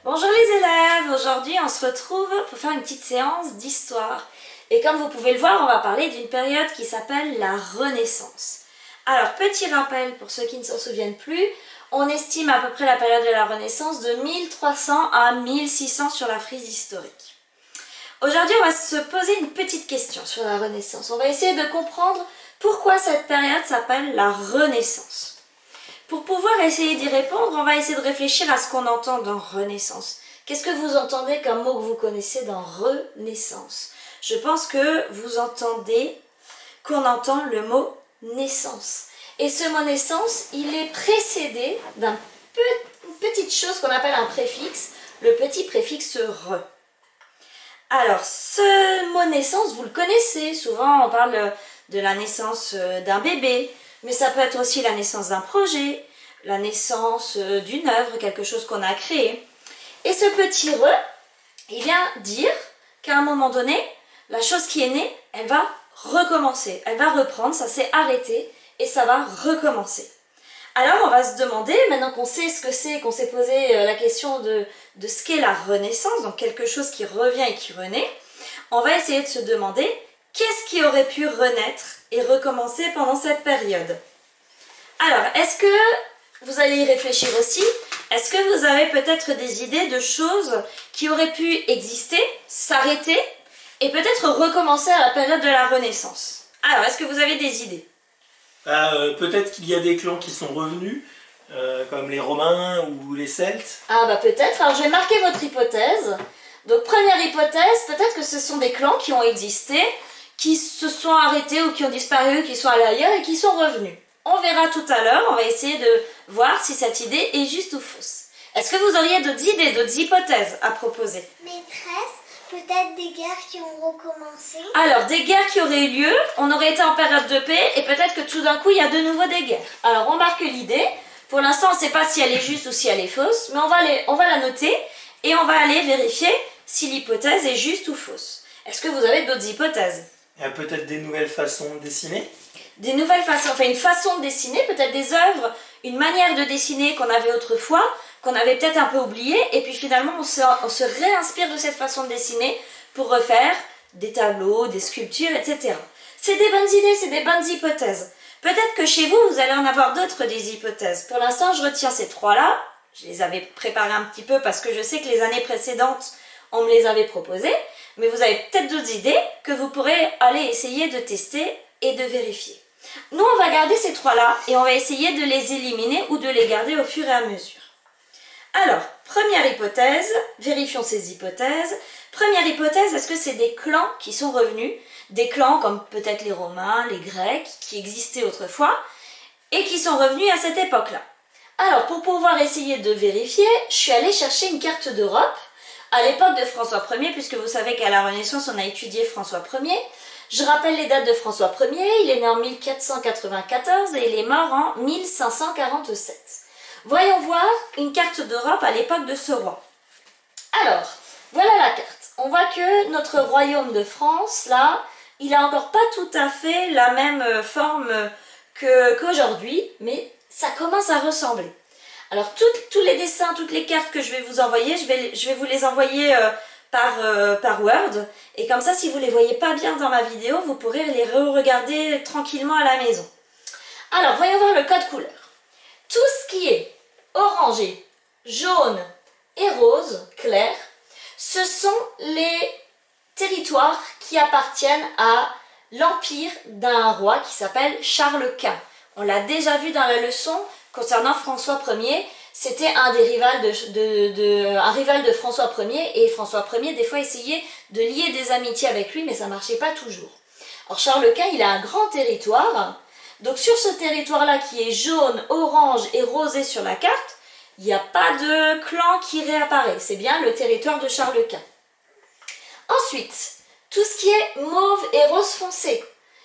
Bonjour les élèves, aujourd'hui on se retrouve pour faire une petite séance d'histoire. Et comme vous pouvez le voir, on va parler d'une période qui s'appelle la Renaissance. Alors petit rappel pour ceux qui ne s'en souviennent plus, on estime à peu près la période de la Renaissance de 1300 à 1600 sur la frise historique. Aujourd'hui on va se poser une petite question sur la Renaissance. On va essayer de comprendre pourquoi cette période s'appelle la Renaissance. Pour pouvoir essayer d'y répondre, on va essayer de réfléchir à ce qu'on entend dans Renaissance. Qu'est-ce que vous entendez comme mot que vous connaissez dans Renaissance? Je pense que vous entendez qu'on entend le mot naissance. Et ce mot naissance, il est précédé d'une petite chose qu'on appelle un préfixe, le petit préfixe re. Alors, ce mot naissance, vous le connaissez. Souvent, on parle de la naissance d'un bébé, mais ça peut être aussi la naissance d'un projet, la naissance d'une œuvre, quelque chose qu'on a créé. Et ce petit re, il vient dire qu'à un moment donné, la chose qui est née, elle va recommencer, elle va reprendre, ça s'est arrêté et ça va recommencer. Alors on va se demander, maintenant qu'on sait ce que c'est, qu'on s'est posé la question de ce qu'est la Renaissance, donc quelque chose qui revient et qui renaît, on va essayer de se demander qu'est-ce qui aurait pu renaître et recommencer pendant cette période. Alors, est-ce que vous allez y réfléchir aussi? Est-ce que vous avez peut-être des idées de choses qui auraient pu exister, s'arrêter et peut-être recommencer à la période de la Renaissance? Alors, est-ce que vous avez des idées? Peut-être qu'il y a des clans qui sont revenus, comme les Romains ou les Celtes. Ah bah peut-être, alors je vais marquer votre hypothèse. Donc première hypothèse, peut-être que ce sont des clans qui ont existé, qui se sont arrêtés ou qui ont disparu, qui sont allés ailleurs et qui sont revenus. On verra tout à l'heure, on va essayer de voir si cette idée est juste ou fausse. Est-ce que vous auriez d'autres idées, d'autres hypothèses à proposer? Maîtresse, peut-être des guerres qui ont recommencé. Alors, des guerres qui auraient eu lieu, on aurait été en période de paix et peut-être que tout d'un coup, il y a de nouveau des guerres. Alors, on marque l'idée. Pour l'instant, on ne sait pas si elle est juste ou si elle est fausse, mais on va la noter et on va aller vérifier si l'hypothèse est juste ou fausse. Est-ce que vous avez d'autres hypothèses? Il y a peut-être des nouvelles façons de dessiner. Des nouvelles façons, enfin une façon de dessiner, peut-être des œuvres, une manière de dessiner qu'on avait autrefois, qu'on avait peut-être un peu oublié, et puis finalement on se réinspire de cette façon de dessiner pour refaire des tableaux, des sculptures, etc. C'est des bonnes idées, c'est des bonnes hypothèses. Peut-être que chez vous, vous allez en avoir d'autres des hypothèses. Pour l'instant, je retiens ces trois-là. Je les avais préparées un petit peu parce que je sais que les années précédentes, on me les avait proposées, mais vous avez peut-être d'autres idées que vous pourrez aller essayer de tester et de vérifier. Nous, on va garder ces trois-là et on va essayer de les éliminer ou de les garder au fur et à mesure. Alors, première hypothèse, vérifions ces hypothèses. Première hypothèse, est-ce que c'est des clans qui sont revenus? Des clans comme peut-être les Romains, les Grecs, qui existaient autrefois et qui sont revenus à cette époque-là. Alors, pour pouvoir essayer de vérifier, je suis allée chercher une carte d'Europe à l'époque de François Ier, puisque vous savez qu'à la Renaissance, on a étudié François Ier. Je rappelle les dates de François Ier, il est né en 1494 et il est mort en 1547. Voyons voir une carte d'Europe à l'époque de ce roi. Alors, voilà la carte. On voit que notre royaume de France, là, il n'a encore pas tout à fait la même forme qu'aujourd'hui, mais ça commence à ressembler. Alors, tous les dessins, toutes les cartes que je vais vous envoyer, je vais vous les envoyer par Word. Et comme ça, si vous ne les voyez pas bien dans ma vidéo, vous pourrez les re-regarder tranquillement à la maison. Alors, voyons voir le code couleur. Tout ce qui est orangé, jaune et rose clair, ce sont les territoires qui appartiennent à l'empire d'un roi qui s'appelle Charles Quint. On l'a déjà vu dans la leçon concernant François Ier. C'était un rival de François Ier et François Ier des fois essayait de lier des amitiés avec lui mais ça ne marchait pas toujours. Alors Charles Quint, il a un grand territoire, donc sur ce territoire-là qui est jaune, orange et rosé sur la carte, il n'y a pas de clan qui réapparaît, c'est bien le territoire de Charles Quint. Ensuite, tout ce qui est mauve et rose foncé,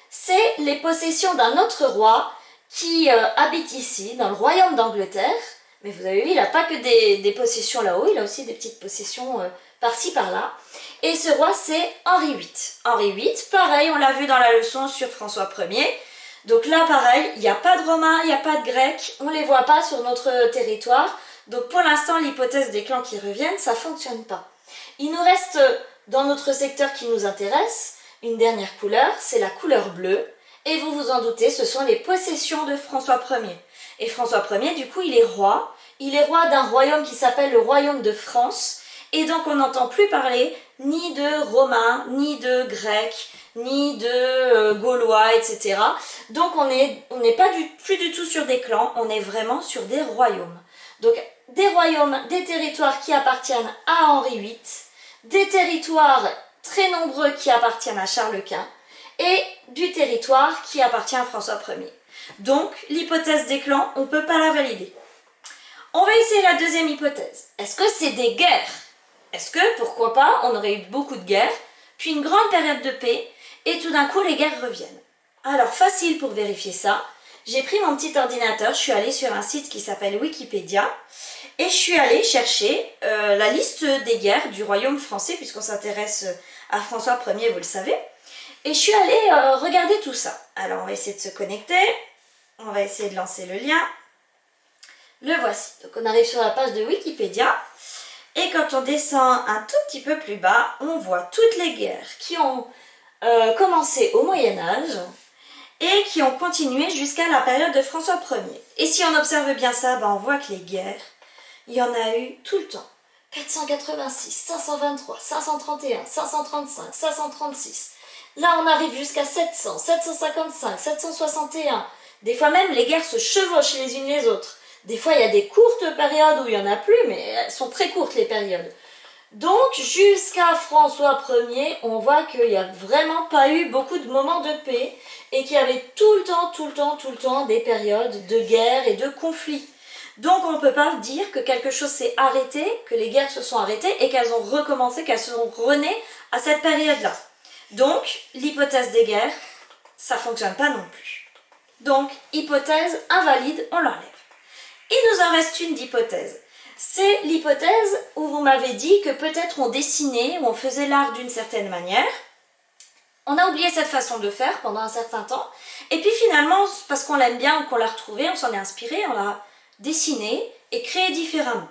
c'est les possessions d'un autre roi qui habite ici, dans le royaume d'Angleterre. Mais vous avez vu, il n'a pas que des possessions là-haut, il a aussi des petites possessions par-ci, par-là. Et ce roi, c'est Henri VIII. Henri VIII, pareil, on l'a vu dans la leçon sur François Ier. Donc là, pareil, il n'y a pas de Romains, il n'y a pas de Grecs, on ne les voit pas sur notre territoire. Donc pour l'instant, l'hypothèse des clans qui reviennent, ça ne fonctionne pas. Il nous reste, dans notre secteur qui nous intéresse, une dernière couleur, c'est la couleur bleue. Et vous vous en doutez, ce sont les possessions de François Ier. Et François Ier, du coup, il est roi. Il est roi d'un royaume qui s'appelle le royaume de France. Et donc on n'entend plus parler ni de Romains, ni de Grecs, ni de Gaulois, etc. Donc on n'est pas plus du tout sur des clans, on est vraiment sur des royaumes. Donc des royaumes, des territoires qui appartiennent à Henri VIII, des territoires très nombreux qui appartiennent à Charles Quint, et du territoire qui appartient à François Ier. Donc l'hypothèse des clans, on ne peut pas la valider. On va essayer la deuxième hypothèse. Est-ce que c'est des guerres? Est-ce que, pourquoi pas, on aurait eu beaucoup de guerres, puis une grande période de paix, et tout d'un coup les guerres reviennent? Alors facile pour vérifier ça, j'ai pris mon petit ordinateur, je suis allée sur un site qui s'appelle Wikipédia, et je suis allée chercher la liste des guerres du royaume français, puisqu'on s'intéresse à François Ier, vous le savez, et je suis allée regarder tout ça. Alors on va essayer de se connecter, on va essayer de lancer le lien. Le voici. Donc on arrive sur la page de Wikipédia, et quand on descend un tout petit peu plus bas, on voit toutes les guerres qui ont commencé au Moyen-Âge, et qui ont continué jusqu'à la période de François Ier. Et si on observe bien ça, ben on voit que les guerres, il y en a eu tout le temps. 486, 523, 531, 535, 536. Là, on arrive jusqu'à 700, 755, 761. Des fois même, les guerres se chevauchent les unes les autres. Des fois, il y a des courtes périodes où il n'y en a plus, mais elles sont très courtes, les périodes. Donc, jusqu'à François Ier, on voit qu'il n'y a vraiment pas eu beaucoup de moments de paix et qu'il y avait tout le temps des périodes de guerre et de conflits. Donc, on ne peut pas dire que quelque chose s'est arrêté, que les guerres se sont arrêtées et qu'elles ont recommencé, qu'elles se sont renées à cette période-là. Donc, l'hypothèse des guerres, ça ne fonctionne pas non plus. Donc, hypothèse invalide, on l'enlève. Il nous en reste une d'hypothèse. C'est l'hypothèse où vous m'avez dit que peut-être on dessinait ou on faisait l'art d'une certaine manière. On a oublié cette façon de faire pendant un certain temps. Et puis finalement, parce qu'on l'aime bien ou qu'on l'a retrouvé, on s'en est inspiré, on l'a dessiné et créé différemment.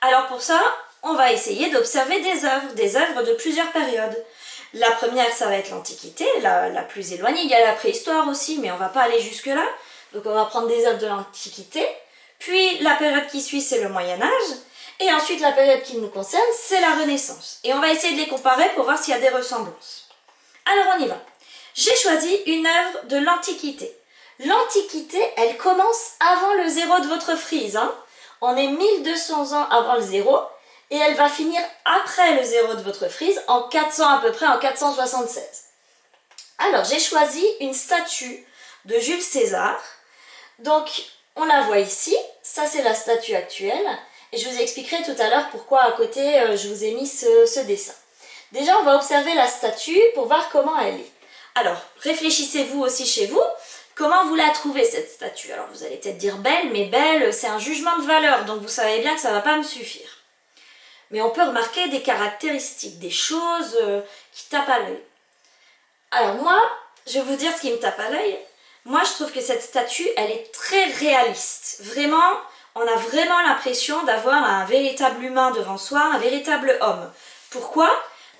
Alors pour ça, on va essayer d'observer des œuvres de plusieurs périodes. La première, ça va être l'Antiquité, la plus éloignée. Il y a la préhistoire aussi, mais on ne va pas aller jusque-là. Donc on va prendre des œuvres de l'Antiquité. Puis la période qui suit, c'est le Moyen-Âge. Et ensuite, la période qui nous concerne, c'est la Renaissance. Et on va essayer de les comparer pour voir s'il y a des ressemblances. Alors on y va. J'ai choisi une œuvre de l'Antiquité. L'Antiquité, elle commence avant le zéro de votre frise. On est 1200 ans avant le zéro. Et elle va finir après le zéro de votre frise, en 400 à peu près, en 476. Alors, j'ai choisi une statue de Jules César. Donc, on la voit ici, ça c'est la statue actuelle, et je vous expliquerai tout à l'heure pourquoi à côté je vous ai mis ce dessin. Déjà on va observer la statue pour voir comment elle est. Alors réfléchissez-vous aussi chez vous, comment vous la trouvez cette statue? Alors vous allez peut-être dire belle, mais belle c'est un jugement de valeur, donc vous savez bien que ça ne va pas me suffire. Mais on peut remarquer des caractéristiques, des choses qui tapent à l'œil. Alors moi, je vais vous dire ce qui me tape à l'œil. Moi, je trouve que cette statue, elle est très réaliste. Vraiment, on a vraiment l'impression d'avoir un véritable humain devant soi, un véritable homme. Pourquoi?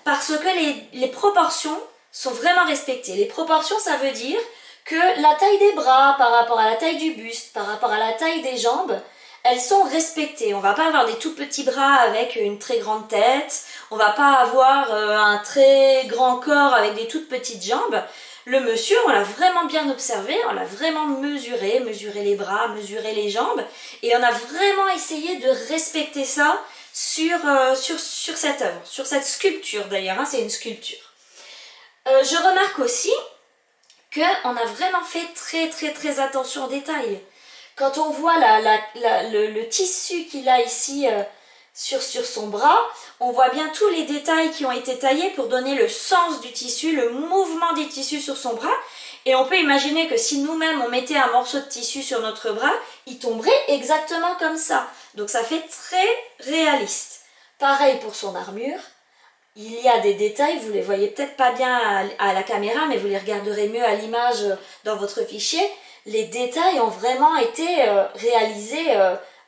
Parce que les proportions sont vraiment respectées. Les proportions, ça veut dire que la taille des bras par rapport à la taille du buste, par rapport à la taille des jambes, elles sont respectées. On ne va pas avoir des tout petits bras avec une très grande tête. On ne va pas avoir un très grand corps avec des toutes petites jambes. Le monsieur, on l'a vraiment bien observé, on l'a vraiment mesuré les bras, mesuré les jambes, et on a vraiment essayé de respecter ça sur cette œuvre, sur cette sculpture d'ailleurs, c'est une sculpture. Je remarque aussi qu'on a vraiment fait très attention aux détails. Quand on voit le tissu qu'il a ici sur son bras, on voit bien tous les détails qui ont été taillés pour donner le sens du tissu, le mouvement des tissus sur son bras. Et on peut imaginer que si nous-mêmes on mettait un morceau de tissu sur notre bras, il tomberait exactement comme ça. Donc ça fait très réaliste. Pareil pour son armure. Il y a des détails, vous ne les voyez peut-être pas bien à la caméra, mais vous les regarderez mieux à l'image dans votre fichier. Les détails ont vraiment été réalisés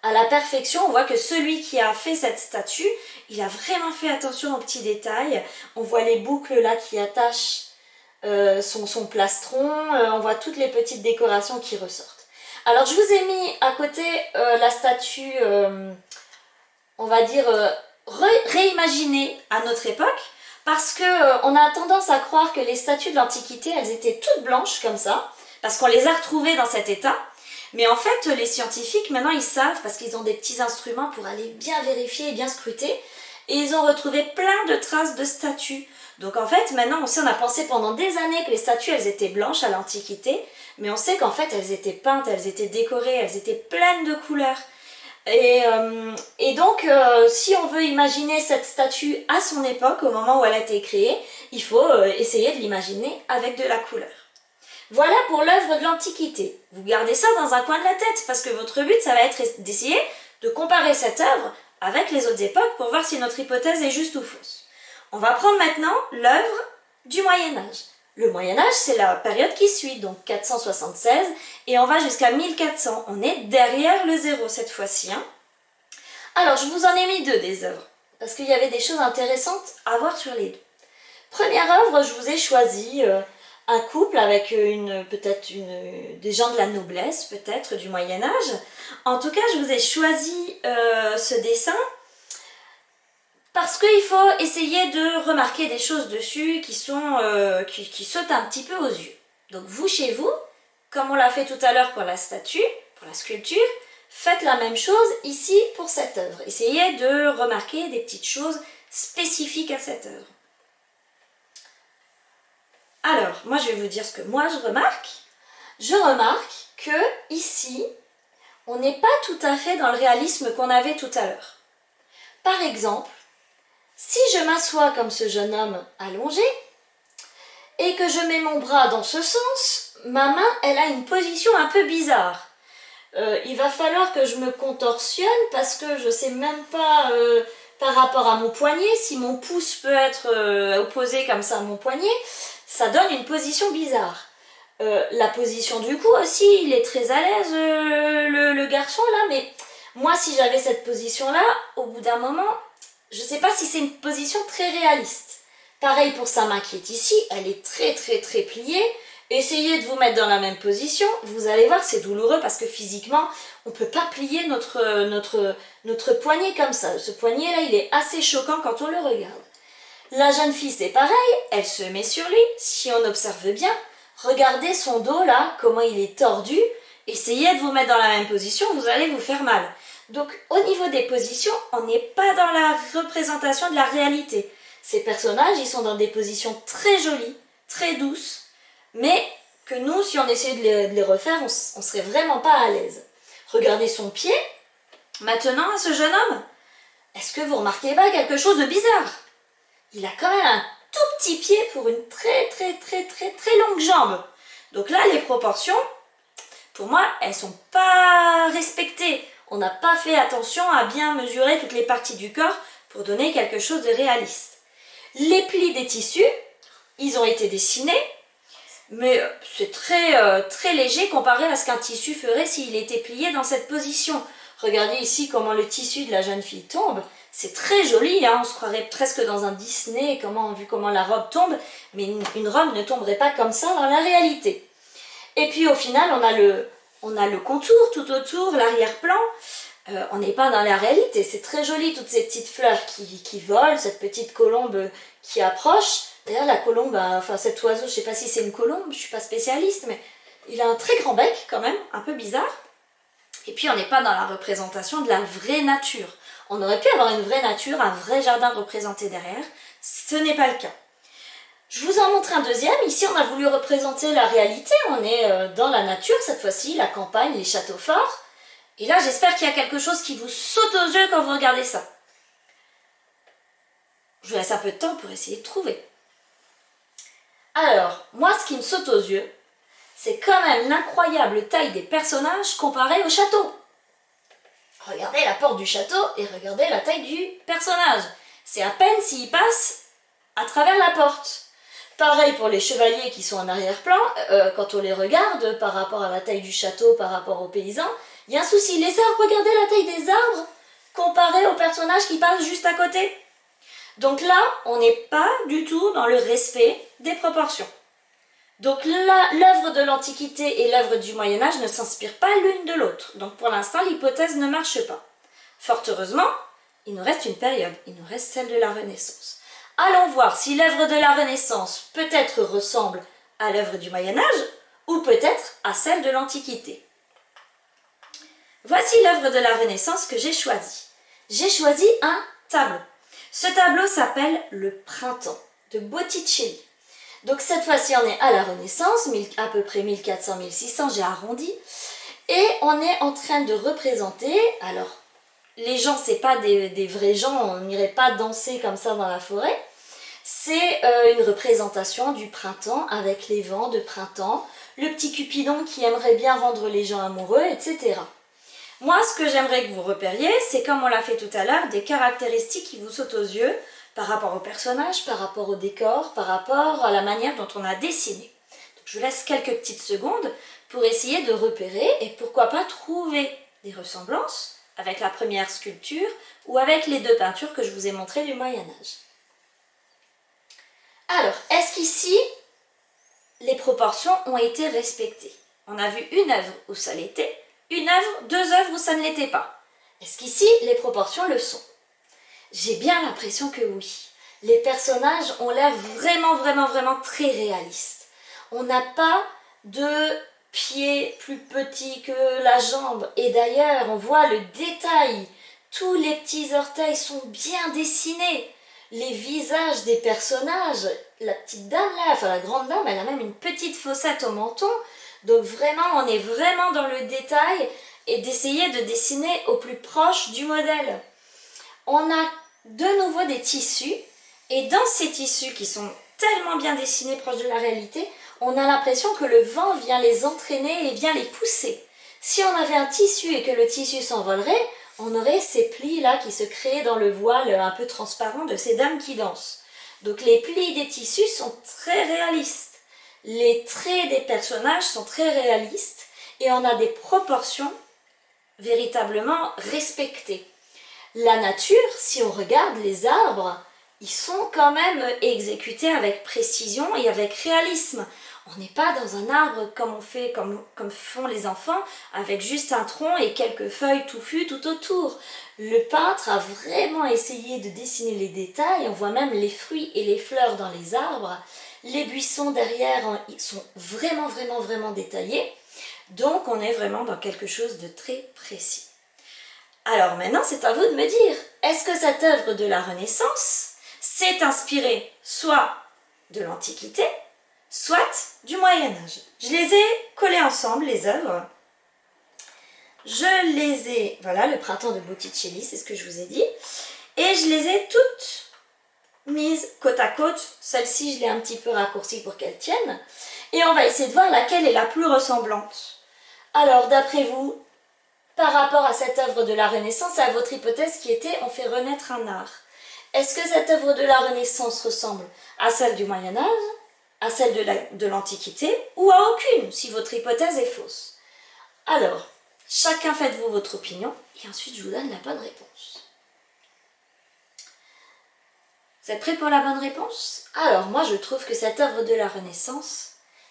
à la perfection. On voit que celui qui a fait cette statue, il a vraiment fait attention aux petits détails. On voit les boucles là qui attachent son plastron, on voit toutes les petites décorations qui ressortent. Alors je vous ai mis à côté la statue, on va dire, réimaginée à notre époque, parce que on a tendance à croire que les statues de l'Antiquité, elles étaient toutes blanches comme ça, parce qu'on les a retrouvées dans cet état. Mais en fait, les scientifiques, maintenant, ils savent, parce qu'ils ont des petits instruments pour aller bien vérifier et bien scruter, et ils ont retrouvé plein de traces de statues. Donc en fait, maintenant, on a pensé pendant des années que les statues, elles étaient blanches à l'Antiquité, mais on sait qu'en fait, elles étaient peintes, elles étaient décorées, elles étaient pleines de couleurs. Et donc, si on veut imaginer cette statue à son époque, au moment où elle a été créée, il faut essayer de l'imaginer avec de la couleur. Voilà pour l'œuvre de l'Antiquité. Vous gardez ça dans un coin de la tête, parce que votre but, ça va être d'essayer de comparer cette œuvre avec les autres époques pour voir si notre hypothèse est juste ou fausse. On va prendre maintenant l'œuvre du Moyen-Âge. Le Moyen-Âge, c'est la période qui suit, donc 476, et on va jusqu'à 1400. On est derrière le zéro cette fois-ci. Alors, je vous en ai mis deux des œuvres, parce qu'il y avait des choses intéressantes à voir sur les deux. Première œuvre, je vous ai choisi un couple avec peut-être des gens de la noblesse, peut-être du Moyen-Âge. En tout cas, je vous ai choisi ce dessin parce qu'il faut essayer de remarquer des choses dessus qui sautent un petit peu aux yeux. Donc vous, chez vous, comme on l'a fait tout à l'heure pour la statue, pour la sculpture, faites la même chose ici pour cette œuvre. Essayez de remarquer des petites choses spécifiques à cette œuvre. Alors, moi je vais vous dire ce que moi je remarque. Je remarque que ici, on n'est pas tout à fait dans le réalisme qu'on avait tout à l'heure. Par exemple, si je m'assois comme ce jeune homme allongé et que je mets mon bras dans ce sens, ma main, elle a une position un peu bizarre. Il va falloir que je me contorsionne parce que je ne sais même pas par rapport à mon poignet, si mon pouce peut être opposé comme ça à mon poignet, ça donne une position bizarre. La position du cou aussi, il est très à l'aise le garçon là, mais moi si j'avais cette position là, au bout d'un moment, je ne sais pas si c'est une position très réaliste. Pareil pour sa main qui est ici, elle est très très très pliée. Essayez de vous mettre dans la même position, vous allez voir c'est douloureux parce que physiquement, on ne peut pas plier notre poignet comme ça. Ce poignet là, il est assez choquant quand on le regarde. La jeune fille c'est pareil, elle se met sur lui, si on observe bien, regardez son dos là, comment il est tordu, essayez de vous mettre dans la même position, vous allez vous faire mal. Donc au niveau des positions, on n'est pas dans la représentation de la réalité. Ces personnages, ils sont dans des positions très jolies, très douces, mais que nous, si on essayait de les refaire, on ne serait vraiment pas à l'aise. Regardez son pied, maintenant, ce jeune homme, est-ce que vous remarquez pas quelque chose de bizarre? Il a quand même un tout petit pied pour une très très très très très longue jambe. Donc là, les proportions, pour moi, elles ne sont pas respectées. On n'a pas fait attention à bien mesurer toutes les parties du corps pour donner quelque chose de réaliste. Les plis des tissus, ils ont été dessinés, mais c'est très, très léger comparé à ce qu'un tissu ferait s'il était plié dans cette position. Regardez ici comment le tissu de la jeune fille tombe. C'est très joli, hein, on se croirait presque dans un Disney, vu comment la robe tombe, mais une robe ne tomberait pas comme ça dans la réalité. Et puis au final, on a le contour tout autour, l'arrière-plan. On n'est pas dans la réalité, c'est très joli, toutes ces petites fleurs qui volent, cette petite colombe qui approche. D'ailleurs la colombe, enfin cet oiseau, je ne sais pas si c'est une colombe, je ne suis pas spécialiste, mais il a un très grand bec quand même, un peu bizarre. Et puis on n'est pas dans la représentation de la vraie nature. On aurait pu avoir une vraie nature, un vrai jardin représenté derrière, ce n'est pas le cas. Je vous en montre un deuxième, ici on a voulu représenter la réalité, on est dans la nature cette fois-ci, la campagne, les châteaux forts. Et là, j'espère qu'il y a quelque chose qui vous saute aux yeux quand vous regardez ça. Je vous laisse un peu de temps pour essayer de trouver. Alors, moi, ce qui me saute aux yeux, c'est quand même l'incroyable taille des personnages comparée au château. Regardez la porte du château et regardez la taille du personnage. C'est à peine s'il passe à travers la porte. Pareil pour les chevaliers qui sont en arrière-plan, quand on les regarde par rapport à la taille du château, par rapport aux paysans, Il y a un souci. Les arbres, regardez la taille des arbres comparé aux personnages qui passent juste à côté. Donc là, on n'est pas du tout dans le respect des proportions. Donc l'œuvre de l'Antiquité et l'œuvre du Moyen-Âge ne s'inspirent pas l'une de l'autre. Donc pour l'instant, l'hypothèse ne marche pas. Fort heureusement, il nous reste une période, il nous reste celle de la Renaissance. Allons voir si l'œuvre de la Renaissance peut-être ressemble à l'œuvre du Moyen-Âge ou peut-être à celle de l'Antiquité. Voici l'œuvre de la Renaissance que j'ai choisie. J'ai choisi un tableau. Ce tableau s'appelle Le Printemps de Botticelli. Donc cette fois-ci on est à la Renaissance, à peu près 1400-1600, j'ai arrondi. Et on est en train de représenter, alors les gens c'est pas des vrais gens, on n'irait pas danser comme ça dans la forêt. C'est une représentation du printemps avec les vents de printemps, le petit Cupidon qui aimerait bien rendre les gens amoureux, etc. Moi, ce que j'aimerais que vous repériez, c'est comme on l'a fait tout à l'heure, des caractéristiques qui vous sautent aux yeux par rapport au personnage, par rapport au décor, par rapport à la manière dont on a dessiné. Donc, je vous laisse quelques petites secondes pour essayer de repérer et pourquoi pas trouver des ressemblances avec la première sculpture ou avec les deux peintures que je vous ai montrées du Moyen-Âge. Alors, est-ce qu'ici, les proportions ont été respectées? On a vu une œuvre où ça l'était, deux œuvres où ça ne l'était pas. Est-ce qu'ici, les proportions le sont? J'ai bien l'impression que oui. Les personnages ont l'air vraiment très réalistes. On n'a pas de pied plus petit que la jambe. Et d'ailleurs, on voit le détail. Tous les petits orteils sont bien dessinés. Les visages des personnages, la petite dame là, enfin la grande dame, elle a même une petite fossette au menton. Donc vraiment, on est vraiment dans le détail et d'essayer de dessiner au plus proche du modèle. On a de nouveau des tissus et dans ces tissus qui sont tellement bien dessinés proches de la réalité, on a l'impression que le vent vient les entraîner et vient les pousser. Si on avait un tissu et que le tissu s'envolerait, on aurait ces plis là qui se créent dans le voile un peu transparent de ces dames qui dansent. Donc les plis des tissus sont très réalistes. Les traits des personnages sont très réalistes et on a des proportions véritablement respectées. La nature, si on regarde les arbres, ils sont quand même exécutés avec précision et avec réalisme. On n'est pas dans un arbre comme font les enfants, avec juste un tronc et quelques feuilles touffues tout autour. Le peintre a vraiment essayé de dessiner les détails, on voit même les fruits et les fleurs dans les arbres. Les buissons derrière ils sont vraiment détaillés. Donc on est vraiment dans quelque chose de très précis. Alors maintenant c'est à vous de me dire, est-ce que cette œuvre de la Renaissance s'est inspirée soit de l'Antiquité, soit du Moyen-Âge? Je les ai collées ensemble, les œuvres. Je les ai, voilà, le Printemps de Botticelli, c'est ce que je vous ai dit. Et je les ai toutes mise côte à côte. Celle-ci, je l'ai un petit peu raccourcie pour qu'elle tienne. Et on va essayer de voir laquelle est la plus ressemblante. Alors, d'après vous, par rapport à cette œuvre de la Renaissance, à votre hypothèse qui était « on fait renaître un art », est-ce que cette œuvre de la Renaissance ressemble à celle du Moyen-Âge, à celle de l'Antiquité, ou à aucune, si votre hypothèse est fausse? Alors, chacun faites-vous votre opinion, et ensuite je vous donne la bonne réponse. Vous êtes prêts pour la bonne réponse? Alors moi je trouve que cette œuvre de la Renaissance,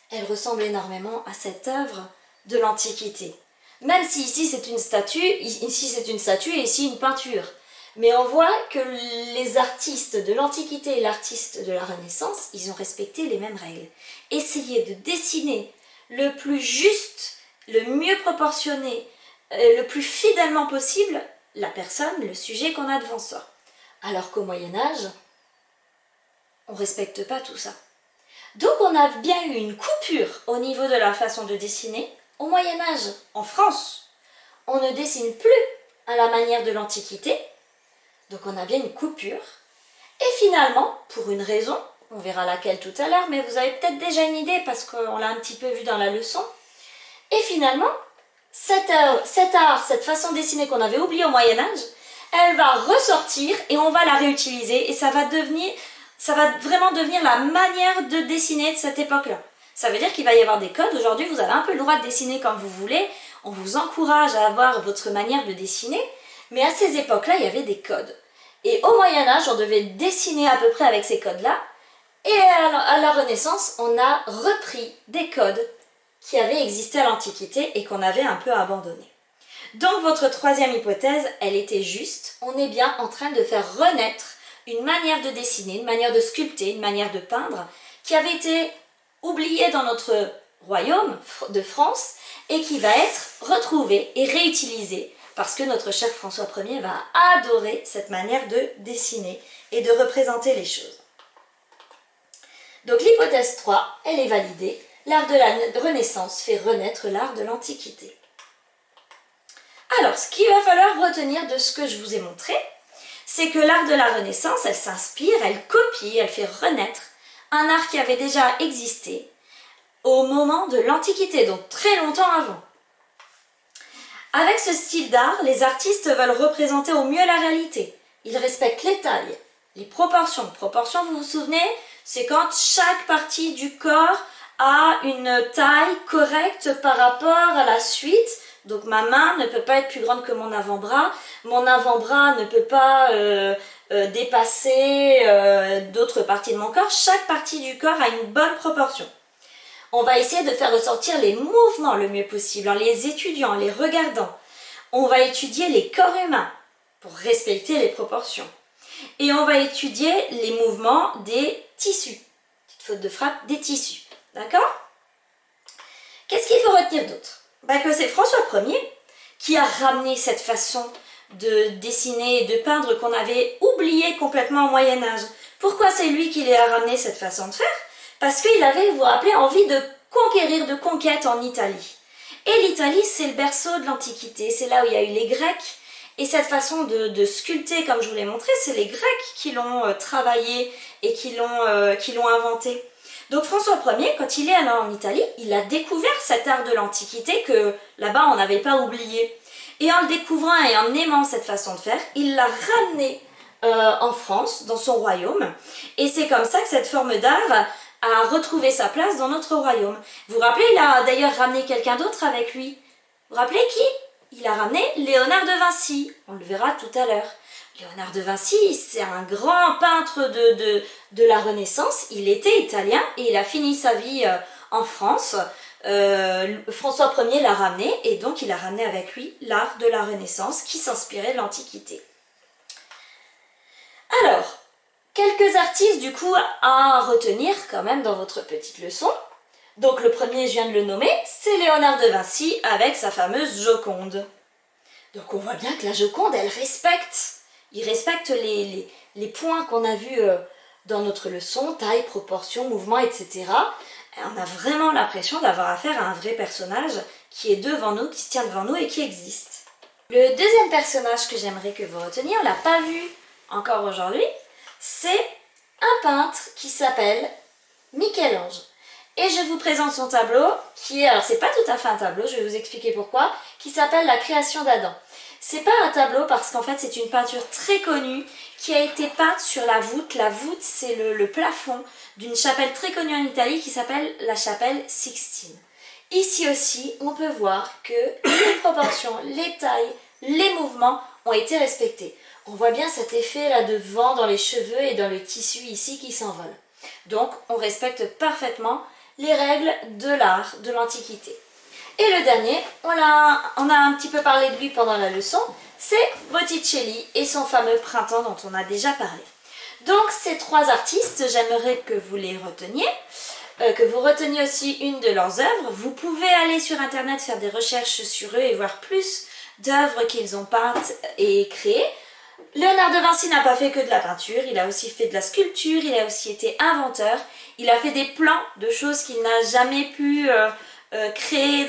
elle ressemble énormément à cette œuvre de l'Antiquité. Même si ici c'est une statue, et ici une peinture. Mais on voit que les artistes de l'Antiquité et l'artiste de la Renaissance, ils ont respecté les mêmes règles. Essayez de dessiner le plus juste, le mieux proportionné, le plus fidèlement possible la personne, le sujet qu'on a devant soi. Alors qu'au Moyen-Âge, on ne respecte pas tout ça. Donc on a bien eu une coupure au niveau de la façon de dessiner. Au Moyen-Âge, en France, on ne dessine plus à la manière de l'Antiquité. Donc on a bien une coupure. Et finalement, pour une raison, on verra laquelle tout à l'heure, mais vous avez peut-être déjà une idée parce qu'on l'a un petit peu vu dans la leçon. Et finalement, cette cette façon de dessiner qu'on avait oubliée au Moyen-Âge, elle va ressortir et on va la réutiliser et ça va vraiment devenir la manière de dessiner de cette époque-là. Ça veut dire qu'il va y avoir des codes. Aujourd'hui, vous avez un peu le droit de dessiner comme vous voulez. on vous encourage à avoir votre manière de dessiner, mais à ces époques-là, il y avait des codes. Et au Moyen-Âge, on devait dessiner à peu près avec ces codes-là, et à la Renaissance, on a repris des codes qui avaient existé à l'Antiquité et qu'on avait un peu abandonnés. Donc votre troisième hypothèse, elle était juste. On est bien en train de faire renaître une manière de dessiner, une manière de sculpter, une manière de peindre qui avait été oubliée dans notre royaume de France et qui va être retrouvée et réutilisée parce que notre cher François Ier va adorer cette manière de dessiner et de représenter les choses. Donc l'hypothèse 3, elle est validée. L'art de la Renaissance fait renaître l'art de l'Antiquité. Alors, ce qu'il va falloir retenir de ce que je vous ai montré, c'est que l'art de la Renaissance, elle s'inspire, elle copie, elle fait renaître un art qui avait déjà existé au moment de l'Antiquité, donc très longtemps avant. Avec ce style d'art, les artistes veulent représenter au mieux la réalité. Ils respectent les tailles, les proportions. Proportions, vous vous souvenez, c'est quand chaque partie du corps a une taille correcte par rapport à la suite. Donc ma main ne peut pas être plus grande que mon avant-bras ne peut pas dépasser d'autres parties de mon corps. Chaque partie du corps a une bonne proportion. On va essayer de faire ressortir les mouvements le mieux possible en les étudiant, en les regardant. On va étudier les corps humains pour respecter les proportions. Et on va étudier les mouvements des tissus. Petite faute de frappe, des tissus. D'accord? Qu'est-ce qu'il faut retenir d'autre? Que c'est François Ier qui a ramené cette façon de dessiner et de peindre qu'on avait oublié complètement au Moyen-Âge. Pourquoi c'est lui qui a ramené cette façon de faire? Parce qu'il avait, vous vous rappelez, envie de conquérir, de conquête en Italie. Et l'Italie, c'est le berceau de l'Antiquité, c'est là où il y a eu les Grecs. Et cette façon de sculpter, comme je vous l'ai montré, c'est les Grecs qui l'ont travaillé et qui l'ont inventé. Donc François Ier, quand il est allé en Italie, il a découvert cet art de l'Antiquité que là-bas on n'avait pas oublié. Et en le découvrant et en aimant cette façon de faire, il l'a ramené en France, dans son royaume. Et c'est comme ça que cette forme d'art a retrouvé sa place dans notre royaume. Vous vous rappelez, il a d'ailleurs ramené quelqu'un d'autre avec lui. Vous vous rappelez qui? Il a ramené Léonard de Vinci. On le verra tout à l'heure. Léonard de Vinci, c'est un grand peintre de la Renaissance. Il était italien et il a fini sa vie en France. François Ier l'a ramené et donc il a ramené avec lui l'art de la Renaissance qui s'inspirait de l'Antiquité. Alors, quelques artistes du coup à retenir quand même dans votre petite leçon. Donc le premier, je viens de le nommer, c'est Léonard de Vinci avec sa fameuse Joconde. Donc on voit bien que la Joconde, elle respecte. Il respecte les points qu'on a vus dans notre leçon, taille, proportion, mouvement, etc. Et on a vraiment l'impression d'avoir affaire à un vrai personnage qui est devant nous, qui se tient devant nous et qui existe. Le deuxième personnage que j'aimerais que vous reteniez, on ne l'a pas vu encore aujourd'hui, c'est un peintre qui s'appelle Michel-Ange. Et je vous présente son tableau qui est, alors c'est pas tout à fait un tableau, je vais vous expliquer pourquoi, qui s'appelle La création d'Adam. C'est pas un tableau parce qu'en fait c'est une peinture très connue qui a été peinte sur la voûte. La voûte, c'est le plafond d'une chapelle très connue en Italie qui s'appelle la chapelle Sixtine. Ici aussi, on peut voir que les proportions, les tailles, les mouvements ont été respectés. On voit bien cet effet là de vent dans les cheveux et dans le tissu ici qui s'envole. Donc on respecte parfaitement les règles de l'art de l'Antiquité. Et le dernier, on a un petit peu parlé de lui pendant la leçon, c'est Botticelli et son fameux Printemps dont on a déjà parlé. Donc ces trois artistes, j'aimerais que vous les reteniez, que vous reteniez aussi une de leurs œuvres. Vous pouvez aller sur internet faire des recherches sur eux et voir plus d'œuvres qu'ils ont peintes et créées. Léonard de Vinci n'a pas fait que de la peinture, il a aussi fait de la sculpture, il a aussi été inventeur, il a fait des plans de choses qu'il n'a jamais pu créer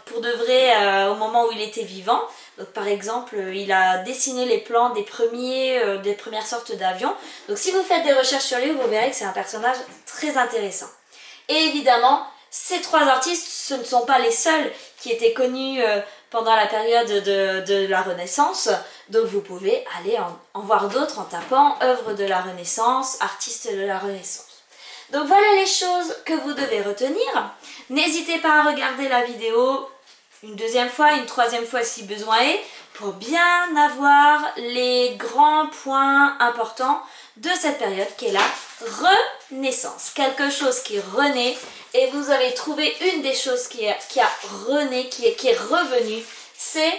pour de vrai au moment où il était vivant. Donc par exemple, il a dessiné les plans des premières sortes d'avions. Donc si vous faites des recherches sur lui, vous verrez que c'est un personnage très intéressant. Et évidemment, ces trois artistes, ce ne sont pas les seuls qui étaient connus pendant la période de la Renaissance. Donc vous pouvez aller en voir d'autres en tapant œuvres de la Renaissance, artistes de la Renaissance. Donc voilà les choses que vous devez retenir. N'hésitez pas à regarder la vidéo une deuxième fois, une troisième fois si besoin est, pour bien avoir les grands points importants de cette période qui est la renaissance. Quelque chose qui renaît, et vous avez trouvé une des choses qui a rené, qui est revenue, c'est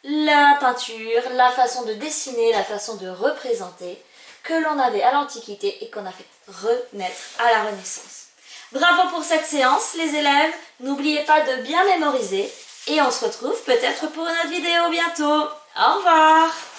la peinture, la façon de dessiner, la façon de représenter que l'on avait à l'Antiquité et qu'on a fait renaître à la Renaissance. Bravo pour cette séance les élèves, n'oubliez pas de bien mémoriser et on se retrouve peut-être pour une autre vidéo bientôt. Au revoir!